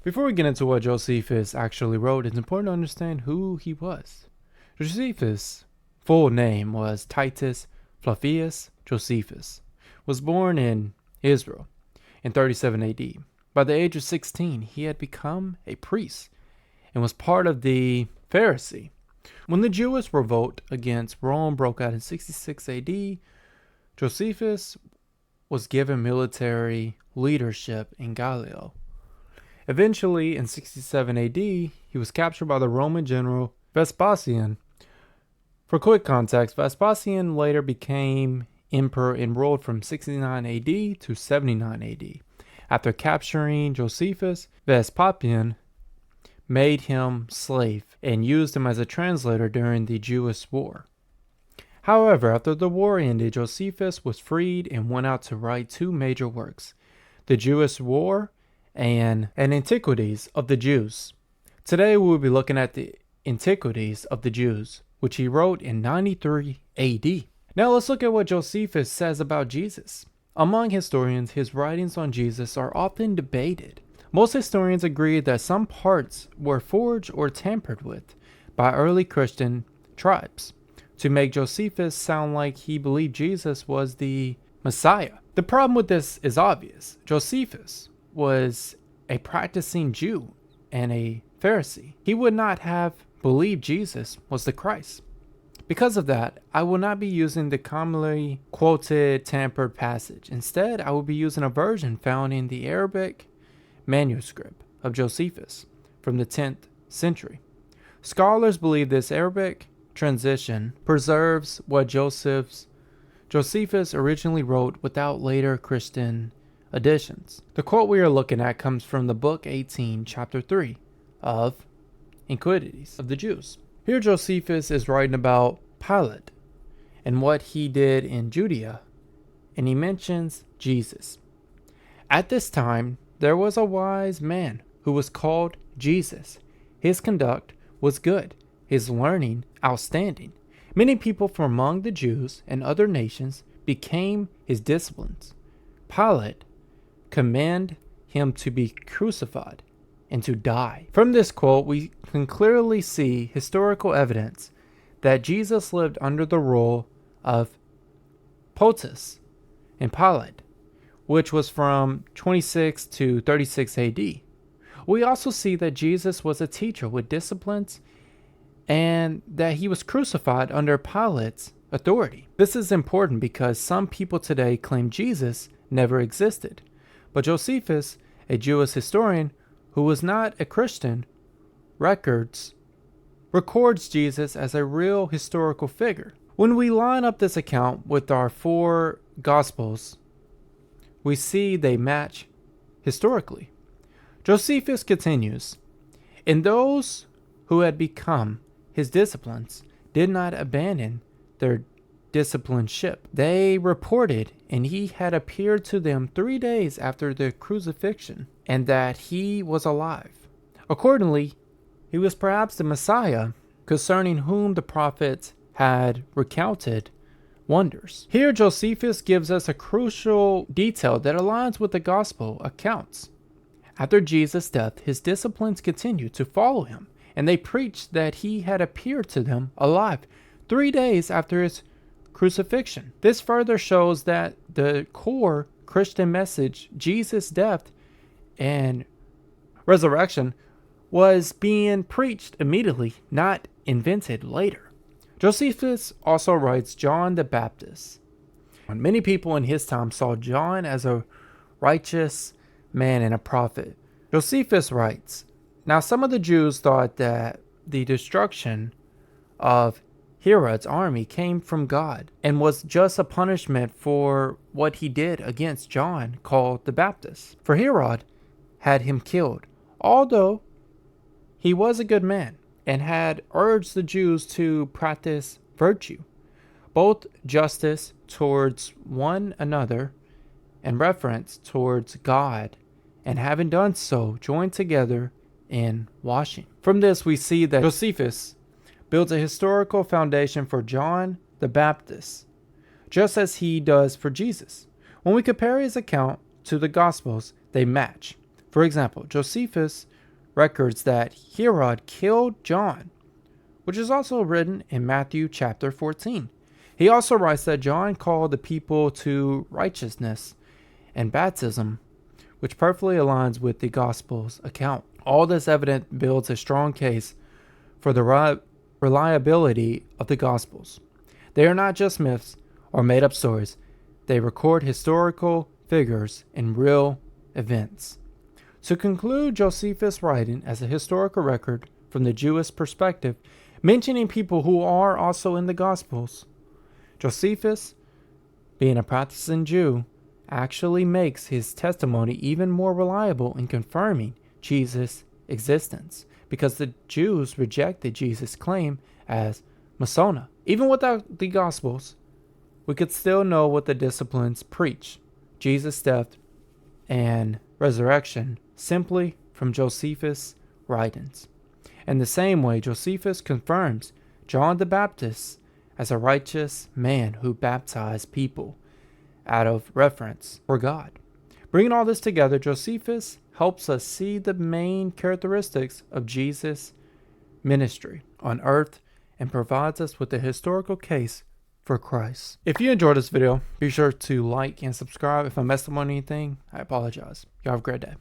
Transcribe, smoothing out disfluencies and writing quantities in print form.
Before we get into what Josephus actually wrote, it's important to understand who he was. Josephus' full name was Titus Flavius Josephus, was born in Israel in 37 AD. By the age of 16, he had become a priest and was part of the Pharisee. When the Jewish revolt against Rome broke out in 66 AD, Josephus was given military leadership in Galilee. Eventually, in 67 AD, he was captured by the Roman general Vespasian. For quick context, Vespasian later became emperor and ruled from 69 AD to 79 AD. After capturing Josephus, Vespasian made him slave and used him as a translator during the Jewish War. However, after the war ended, Josephus was freed and went out to write two major works, the Jewish War and Antiquities of the Jews. Today we will be looking at the Antiquities of the Jews, which he wrote in 93 AD. Now let's look at what Josephus says about Jesus. Among historians, his writings on Jesus are often debated. Most historians agree that some parts were forged or tampered with by early Christian tribes to make Josephus sound like he believed Jesus was the Messiah. The problem with this is obvious. Josephus was a practicing Jew and a Pharisee. He would not have believed Jesus was the Christ. Because of that, I will not be using the commonly quoted tampered passage. Instead, I will be using a version found in the Arabic manuscript of Josephus from the 10th century. Scholars believe this Arabic transition preserves what Josephus originally wrote without later Christian additions. The quote we are looking at comes from the book 18, chapter 3 of Antiquities of the Jews. Here Josephus is writing about Pilate and what he did in Judea, and he mentions Jesus. At this time, there was a wise man who was called Jesus. His conduct was good, his learning outstanding. Many people from among the Jews and other nations became his disciples. Pilate commanded him to be crucified and to die. From this quote, we can clearly see historical evidence that Jesus lived under the rule of Pontius and Pilate, which was from 26 to 36 AD. We also see that Jesus was a teacher with disciplines and that he was crucified under Pilate's authority. This is important because some people today claim Jesus never existed. But Josephus, a Jewish historian who was not a Christian, records Jesus as a real historical figure. When we line up this account with our four Gospels, we see they match historically. Josephus continues, and those who had become his disciples did not abandon their discipleship. They reported, and he had appeared to them 3 days after the crucifixion, and that he was alive. Accordingly, he was perhaps the Messiah, concerning whom the prophets had recounted wonders. Here Josephus gives us a crucial detail that aligns with the gospel accounts. After Jesus' death, his disciples continued to follow him, and they preached that he had appeared to them alive 3 days after his crucifixion. This further shows that the core Christian message, Jesus' death and resurrection, was being preached immediately, not invented later. Josephus also writes John the Baptist. Many people in his time saw John as a righteous man and a prophet. Josephus writes, now some of the Jews thought that the destruction of Herod's army came from God and was just a punishment for what he did against John, called the Baptist. For Herod had him killed, although he was a good man and had urged the Jews to practice virtue, both justice towards one another and reverence towards God, and having done so, joined together in washing. From this we see that Josephus builds a historical foundation for John the Baptist, just as he does for Jesus. When we compare his account to the Gospels, they match. For example, Josephus records that Herod killed John, which is also written in Matthew chapter 14. He also writes that John called the people to righteousness and baptism, which perfectly aligns with the Gospel's account. All this evidence builds a strong case for the reliability of the Gospels. They are not just myths or made-up stories. They record historical figures and real events. To conclude Josephus' writing as a historical record from the Jewish perspective, mentioning people who are also in the Gospels, Josephus, being a practicing Jew, actually makes his testimony even more reliable in confirming Jesus' existence, because the Jews rejected Jesus' claim as Messiah. Even without the Gospels, we could still know what the disciplines preach: Jesus' death and resurrection, simply from Josephus' writings. In the same way, Josephus confirms John the Baptist as a righteous man who baptized people out of reverence for God. Bringing all this together, Josephus helps us see the main characteristics of Jesus' ministry on earth and provides us with a historical case for Christ. If you enjoyed this video, be sure to like and subscribe. If I messed up on anything, I apologize. Y'all have a great day.